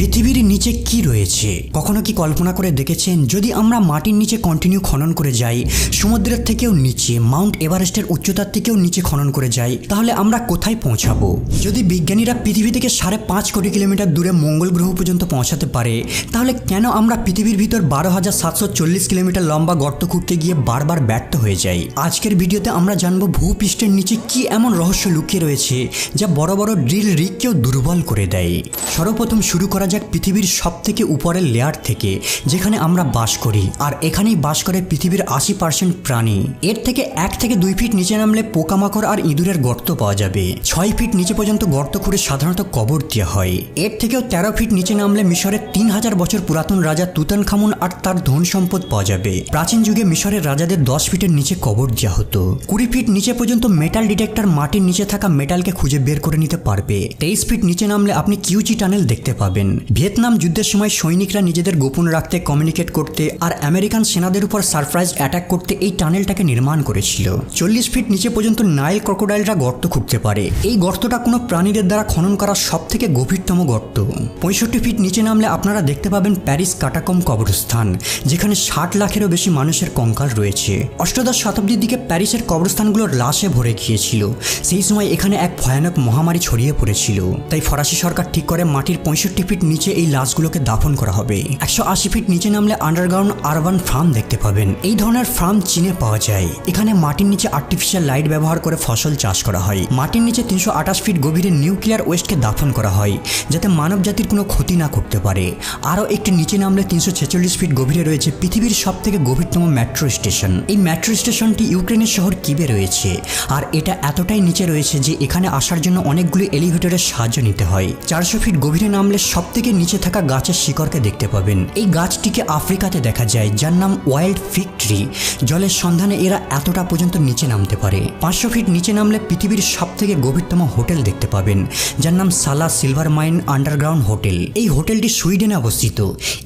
পৃথিবীর নিচে কি রয়েছে কখনো কি কল্পনা করে দেখেছেন যদি আমরা মাটির নিচে কন্টিনিউ খনন করে যাই, সমুদ্রের থেকেও নিচে, মাউন্ট এভারেস্টের উচ্চতার থেকেও নিচে খনন করে যাই, তাহলে আমরা কোথায় পৌঁছাবো? যদি বিজ্ঞানীরা পৃথিবী থেকে 5.5 কোটি কিলোমিটার দূরে মঙ্গল গ্রহ পর্যন্ত পৌঁছাতে পারে, তাহলে কেন আমরা পৃথিবীর ভিতর 12,740 কিলোমিটার লম্বা গর্ত খুঁড়তে গিয়ে বারবার ব্যর্থ হয়ে যাই? আজকের ভিডিওতে আমরা জানবো ভূপৃষ্ঠের নিচে কি এমন রহস্য লুকিয়ে রয়েছে যা বড় বড় ড্রিল রিগকেও দুর্বল করে দেয়। সর্বপ্রথম শুরু করা যাক পৃথিবীর সব থেকে উপরের লেয়ার থেকে, যেখানে আমরা বাস করি, আর এখানেই বাস করে পৃথিবীর 80% প্রাণী। এর থেকে 1 থেকে 2 ফিট নিচে নামলে পোকামাকড় আর ইঁদুরের গর্ত পাওয়া যাবে। 6 ফিট নিচে পর্যন্ত গর্ত খুঁড়ে সাধারণত কবর দেওয়া হয়। এর থেকেও 13 ফিট নিচে নামলে মিশরের 3000 বছর পুরাতন রাজা তুতানখামুন আর তার ধন সম্পদ পাওয়া যাবে। প্রাচীন যুগে মিশরের রাজাদের 10 ফিটের নিচে কবর দেওয়া হতো। 20 ফিট নিচে পর্যন্ত মেটাল ডিটেক্টর মাটির নিচে থাকা মেটালকে খুঁজে বের করে নিতে পারবে। 23 ফিট নিচে নামলে আপনি কিউচি টানেল দেখতে পাবেন। ভিয়েতনাম যুদ্ধের সময় সৈনিকরা নিজেদের গোপন রাখতে, কমিউনিকেট করতে আর আমেরিকান সেনাদের উপর সারপ্রাইজ অ্যাটাক করতে এই টানেলটাকে নির্মাণ করেছিল। 40 ফিট নিচে পর্যন্ত নাইল ক্রোকোডাইলরা গর্ত খুঁড়তে পারে। এই গর্তটা কোনো প্রাণীদের দ্বারা খনন করা সব থেকে গভীরতম গর্ত। 65 ফিট নিচে নামলে আপনারা দেখতে পাবেন প্যারিস কাটাকম কবরস্থান, যেখানে 60 লাখেরও বেশি মানুষের কঙ্কাল রয়েছে। অষ্টাদশ শতাব্দীর দিকে প্যারিসের কবরস্থানগুলো লাশে ভরে গিয়েছিল। সেই সময় এখানে এক ভয়ানক মহামারী ছড়িয়ে পড়েছিল। তাই ফরাসি সরকার ঠিক করে মাটির 65 ফিট নিচে এই লাশগুলোকে দাফন করা হবে। 180 ফিট নিচে নামলে আন্ডারগ্রাউন্ড আরবান ফার্ম দেখতে পাবেন। এই ধরনের ফার্ম চীনে পাওয়া যায়। এখানে মাটির নিচে আর্টিফিশিয়াল লাইট ব্যবহার করে ফসল চাষ করা হয়। মাটির নিচে 328 ফিট গভীরে নিউক্লিয়ার ওয়েস্টকে দাফন করা হয়, যাতে মানব জাতির কোনো ক্ষতি না করতে পারে। আরও একটি নিচে নামলে 346 ফিট গভীরে রয়েছে পৃথিবীর সব থেকে গভীরতম মেট্রো স্টেশন। এই মেট্রো স্টেশনটি ইউক্রেনের শহর কিবে রয়েছে, আর এটা এতটাই নিচে রয়েছে যে এখানে আসার জন্য অনেকগুলি এলিভেটরের সাহায্য নিতে হয়। 400 ফিট গভীরে নামলে সব থেকে নিচে থাকা গাছের শিকড়কে দেখতে পাবেন। এই গাছটিকে আফ্রিকাতে দেখা যায়, যার নাম ওয়াইল্ড ফিগ ট্রি। জলের সন্ধানে এরা এতটা পর্যন্ত নিচে নামতে পারে। 500 ফিট নিচে নামলে পৃথিবীর সব থেকে গভীরতম হোটেল দেখতে পাবেন, যার নাম সালা সিলভার মাইন আন্ডারগ্রাউন্ড হোটেল। এই হোটেলটি সুইডেনে অবস্থিত।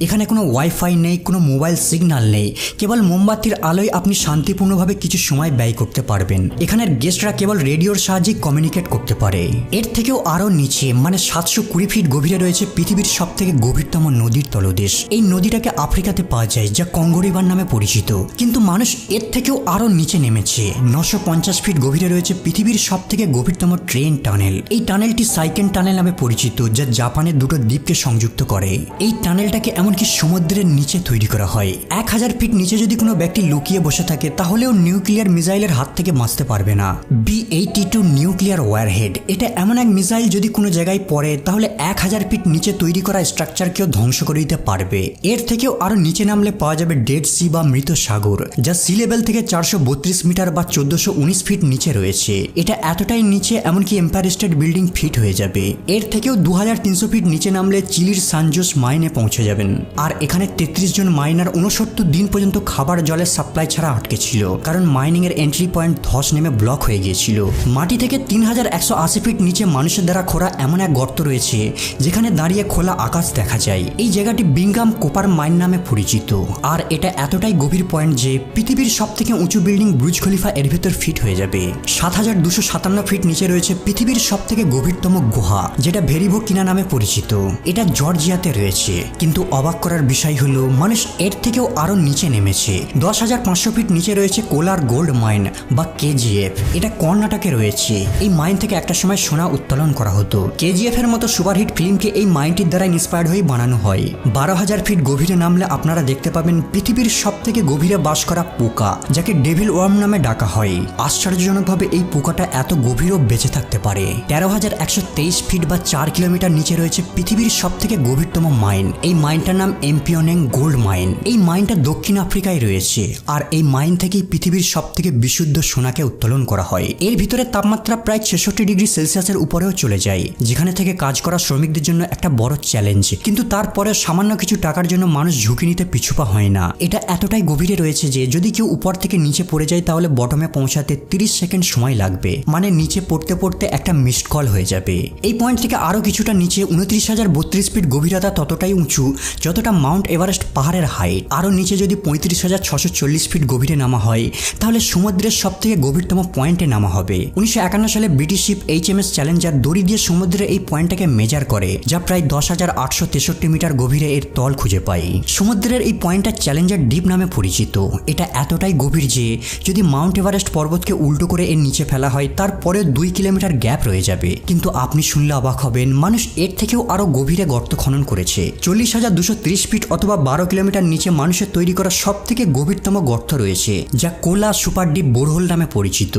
এখানে কোনো ওয়াইফাই নেই, কোনো মোবাইল সিগন্যাল নেই। কেবল মোমবাতির আলোয় আপনি শান্তিপূর্ণভাবে কিছু সময় ব্যয় করতে পারবেন। এখানের গেস্টরা কেবল রেডিওর সাহায্যে কমিউনিকেট করতে পারে। এর থেকেও আরও নিচে, মানে 720 ফিট গভীরে রয়েছে পৃথিবীর সব থেকে গভীরতম নদীর তলদেশ। এই নদীটাকে আফ্রিকাতে পাওয়া যায়, যা কঙ্গো রিভার নামে পরিচিত। কিন্তু মানুষ এর থেকেও আরও নিচে নেমেছে। 950 ফিট গভীরে রয়েছে পৃথিবীর সব থেকে গভীরতম ট্রেন টানেল। এই টানেলটি সাইকেন টানেল নামে পরিচিত, যা জাপানের দুটো দ্বীপকে সংযুক্ত করে। এই টানেলটাকে এমনকি সমুদ্রের নিচে তৈরি করা হয়। 1000 ফিট নিচে যদি কোনো ব্যক্তি লুকিয়ে বসে থাকে, তাহলেও নিউক্লিয়ার মিসাইলের হাত থেকে বাঁচতে পারবে না। B-82 নিউক্লিয়ার ওয়ারহেড, এটা এমন এক মিসাইল যদি কোনো জায়গায় পড়ে, তাহলে 1000 ফিট নিচে তৈরি করা স্ট্রাকচারকেও ধ্বংস করে দিতে পারবে। এর থেকেও আরো নিচে নামলে পাওয়া যাবে ডেড সি বা মৃত সাগর, যা সি লেভেল থেকে 432 মিটার বা 1419 ফিট নিচে রয়েছে। এটা এতটাই নিচে এমনকি এম্পায়ার স্টেট বিল্ডিং ফিট হয়ে যাবে। এর থেকেও 2300 ফিট নিচে নামলে চিলির সানজোস মাইনে পৌঁছে যাবেন। আর এখানে 33 জন মাইনার 69 দিন পর্যন্ত খাবার জলের সাপ্লাই ছাড়া আটকে ছিল, কারণ মাইনিং এর এন্ট্রি পয়েন্ট ধস নেমে ব্লক হয়ে গিয়েছিল। মাটি থেকে 3180 ফিট নিচে মানুষের দ্বারা খোঁড়া এমন এক গর্ত রয়েছে, যেখানে দাঁড়িয়ে খোলা আকাশ দেখা যায়। এই জায়গাটি বিংগাম কোপার মাইন নামে পরিচিত। আর এটা এতটাই গভীর পয়েন্ট যে পৃথিবীর সব থেকে উঁচু বিল্ডিং বুর্জ খলিফা এর ভেতর ফিট হয়ে যাবে। 7257 ফিট নিচে রয়েছে পৃথিবীর সব থেকে গভীরতম গুহা, যেটা ভেরিভো কিনা নামে পরিচিত। এটা জর্জিয়াতে রয়েছে। কিন্তু অবাক করার বিষয় হলো মানুষ এর থেকেও আরো নিচে নেমেছে। 10,500 ফিট নিচে রয়েছে কোলার গোল্ড মাইন বা KGF। এটা কর্ণাটকে রয়েছে। এই মাইন থেকে একটা সময় সোনা উত্তোলন করা হতো। KGF এর মতো সুপারহিট ফিল্মকে এই মাইনটির দ্বারা ইন্সপায়ার্ড হয়ে বানানো হয়। 12,000 ফিট গভীরে নামলে আপনারা দেখতে পাবেন পৃথিবীর সব থেকে গভীরে বাস করা পোকা, যাকে ডেভিল ওয়ার্ম নামে ডাকা হয়। আশ্চর্যজনকভাবে এই পোকাটা এত গভীরও বেঁচে থাকতে পারে। 13,123 ফিট বা 4 কিলোমিটার নিচে রয়েছে পৃথিবীর সব থেকে গভীরতম মাইন। এই মাইনটার নাম এমপিওনেং গোল্ড মাইন। এই মাইনটা দক্ষিণ আফ্রিকায় রয়েছে। আর এই মাইন থেকেই পৃথিবীর সব থেকে বিশুদ্ধ সোনাকে উত্তোলন করা হয়। এর ভিতরে তাপমাত্রা প্রায় 66 ডিগ্রি সেলসিয়াসের উপরেও চলে যায়, যেখানে থেকে কাজ করা শ্রমিকদের জন্য একটা বড় চ্যালেঞ্জ। কিন্তু তারপরে সামান্য কিছু টাকার জন্য মানুষ ঝুঁকি নিতে পিছুপা হয় না। এটা এতটাই গভীরে রয়েছে যে যদি কেউ উপর থেকে নিচে পড়ে যায়, তাহলে বটমে পৌঁছাতে 30 সেকেন্ড সময় লাগবে। মানে নিচে পড়তে পড়তে একটা মিসড কল হয়ে যাবে। এই পয়েন্ট থেকে আরো কিছুটা নিচে 29,032 ফিট গভীরতা ততটাই উঁচু যতটা মাউন্ট এভারেস্ট পাহাড়ের হাইট। আরো নিচে যদি 35,640 ফিট গভীরে নামা হয়, তাহলে সমুদ্রের সব থেকে গভীরতম পয়েন্টে নামা হবে। 1951 সালে ব্রিটিশ শিপ HMS চ্যালেঞ্জার দড়ি দিয়ে সমুদ্রের এই পয়েন্টটাকে মেজার করে, যা প্রায় 10 10,863 মিটার গভীরে এর তল খুঁজে পাই। সমুদ্রের এই পয়েন্টটা চ্যালেঞ্জার ডিপ নামে পরিচিত। এটা এতটাই গভীর যে যদি মাউন্ট এভারেস্ট পর্বতকে উল্টো করে এর নিচে ফেলা হয় তারপরে 2 কিলোমিটার গ্যাপ রয়ে যাবে। কিন্তু আপনি শুনলে অবাক হবেন, মানুষ এর থেকেও আরো গভীরে গর্ত খনন করেছে। 40,230 ফিট অথবা 12 কিলোমিটার নিচে মানুষের তৈরি করা সব থেকে গভীরতম গর্ত রয়েছে, যা কোলা সুপার ডিপ বোরহোল নামে পরিচিত।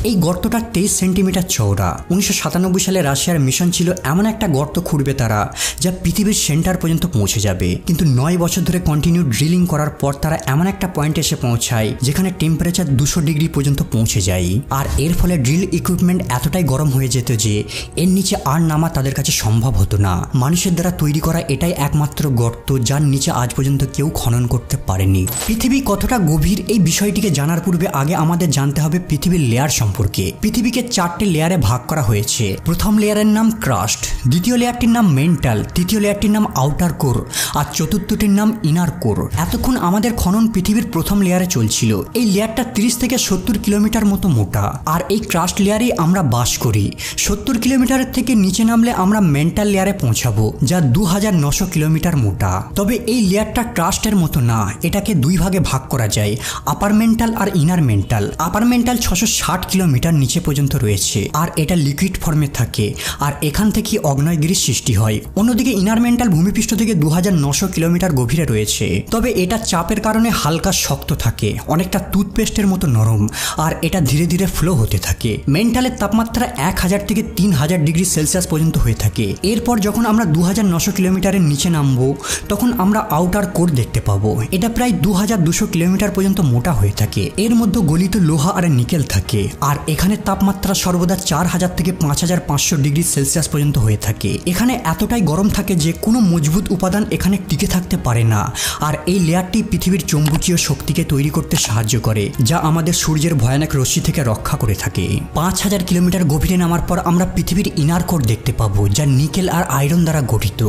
এই গর্তটা 23 সেন্টিমিটার চওড়া। 1997 সালে রাশিয়ার মিশন ছিল এমন একটা গর্ত খুঁড়বে তারা, যা পৃথিবীর সেন্টার পর্যন্ত পৌঁছে যাবে। কিন্তু 9 বছর ধরে কন্টিনিউ ড্রিলিং করার পর তারা এমন একটা পয়েন্টে এসে পৌঁছায় যেখানে টেম্পারেচার 200 ডিগ্রি পর্যন্ত পৌঁছে যায়। আর এর ফলে ড্রিল ইকুইপমেন্ট এতটাই গরম হয়ে যেত যে এর নিচে আর নামা তাদের কাছে সম্ভব হতো না। মানুষের দ্বারা তৈরি করা এটাই একমাত্র গর্ত যার নিচে আজ পর্যন্ত কেউ খনন করতে পারেনি। পৃথিবী কতটা গভীর এই বিষয়টিকে জানার পূর্বে আগে আমাদের জানতে হবে পৃথিবীর লেয়ার সম্পর্কে। পৃথিবীকে 4টে লেয়ারে ভাগ করা হয়েছে। প্রথম লেয়ারের নাম ক্রাস্ট, দ্বিতীয় লেয়ারটির নাম মেন্টাল, তৃতীয় লেয়ারটির নাম আউটার কোর আর চতুর্থটির নাম ইনার কোর। এতক্ষণ আমাদের খনন পৃথিবীর প্রথম লেয়ারে চলছিল। এই লেয়ারটা 30 থেকে 70 কিলোমিটার মতো মোটা। আর এই ক্রাস্ট লেয়ারেই আমরা বাস করি। 70 কিলোমিটারের থেকে নিচে নামলে আমরা মেন্টাল লেয়ারে পৌঁছাবো, যা 2900 কিলোমিটার মোটা। তবে এই লেয়ারটা ক্রাস্টের মতো না, এটাকে 2 ভাগে ভাগ করা যায়, আপার মেন্টাল আর ইনার মেন্টাল। আপার মেন্টাল 660 কিলোমিটার নিচে পর্যন্ত রয়েছে আর এটা লিকুইড ফর্মে থাকে আর এখান থেকে আগ্নেয়গিরির সৃষ্টি হয়। অন্যদিকে ইনার মেন্টাল ভূমিপৃষ্ঠ থেকে 2900 কিলোমিটার গভীরে রয়েছে। তবে এটা চাপের কারণে হালকা শক্ত থাকে, অনেকটা টুথপেস্টের মতো নরম, আর এটা ধীরে ধীরে ফ্লো হতে থাকে। মেন্টালের তাপমাত্রা 1000 থেকে 3000 ডিগ্রি সেলসিয়াস পর্যন্ত হয়ে থাকে। এরপর যখন আমরা 2900 কিলোমিটারের নিচে নামবো তখন আমরা আউটার কোর দেখতে পাবো। এটা প্রায় 2200 কিলোমিটার পর্যন্ত মোটা হয়ে থাকে। এর মধ্যে গলিত লোহা আর নিকেল থাকে আর এখানে তাপমাত্রা সর্বদা 4000 থেকে 5500 ডিগ্রি সেলসিয়াস পর্যন্ত হয়ে থাকে। এখানে এতটাই গরম থাকে যে কোনো মজবুত উপাদান এখানে টিকে থাকতে পারে না। আর এই লেয়ারটি পৃথিবীর চৌম্বকীয় শক্তিকে তৈরি করতে সাহায্য করে, যা আমাদের সূর্যের ভয়ানক রশ্মি থেকে রক্ষা করে থাকে। 5000 কিলোমিটার গভীরে নামার পর আমরা পৃথিবীর ইনার কোর দেখতে পাবো, যা নিকেল আর আয়রন দ্বারা গঠিত,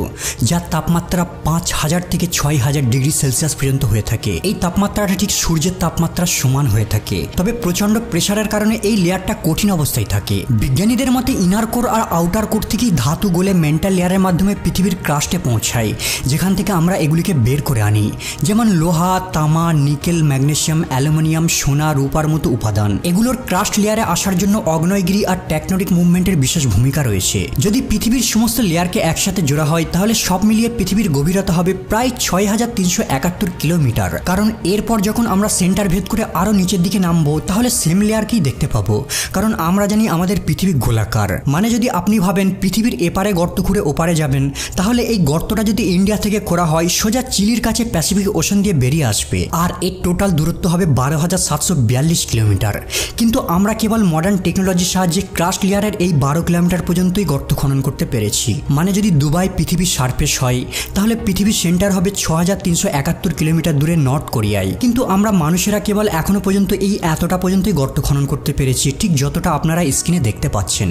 যার তাপমাত্রা 5000 থেকে 6000 ডিগ্রি সেলসিয়াস পর্যন্ত হয়ে থাকে। এই তাপমাত্রাটা ঠিক সূর্যের তাপমাত্রার সমান হয়ে থাকে। তবে প্রচন্ড প্রেসারের কারণে এই লেয়ারটা কঠিন অবস্থায় থাকে। বিজ্ঞানীদের মতে ইনার কোর আর আউটার কোর থেকেই ধাতু গলে মেন্টাল লেয়ারের মাধ্যমে পৃথিবীর ক্রাস্টে পৌঁছায়, যেখান থেকে আমরা এগুলিকে বের করে আনি, যেমন লোহা, তামা, নিকেল, ম্যাগনেসিয়াম, অ্যালুমিনিয়াম, সোনা, রূপার মতো উপাদান। এগুলোর ক্রাস্ট লেয়ারে আসার জন্য আগ্নেয়গিরি আর টেকটনিক মুভমেন্টের বিশেষ ভূমিকা রয়েছে। যদি পৃথিবীর সমস্ত লেয়ারকে একসাথে জোড়া হয় তাহলে সব মিলিয়ে পৃথিবীর গভীরতা হবে প্রায় 6371 কিলোমিটার। কারণ এরপর যখন আমরা সেন্টার ভেদ করে আরো নিচের দিকে নামবো তাহলে সেম লেয়ারকেই দেখতে পাবো। কারণ আমরা জানি আমাদের পৃথিবী গোলাকার। মানে যদি আপনি ভাবেন পৃথিবীর এপারে গর্ত খুঁড়ে ওপারে যাবেন, তাহলে এই গর্তটা যদি ইন্ডিয়া থেকে করা হয় সোজা চিলির কাছে প্যাসিফিক ওশান দিয়ে বেরিয়ে আসবে আর এর টোটাল দূরত্ব হবে 12,742 কিলোমিটার। কিন্তু আমরা কেবল মডার্ন টেকনোলজির সাহায্যে ক্রাস্ট লেয়ারের এই 12 কিলোমিটার পর্যন্তই গর্ত খনন করতে পেরেছি। মানে যদি দুবাই পৃথিবীর সারফেস হয় তাহলে পৃথিবীর সেন্টার হবে 6371 কিলোমিটার দূরে নর্থ কোরিয়ায়। কিন্তু আমরা মানুষেরা কেবল এখনো পর্যন্ত এই এতটা পর্যন্তই গর্ত খনন করতে পেরেছি, ঠিক যতটা আপনারা স্ক্রিনে দেখতে পাচ্ছেন।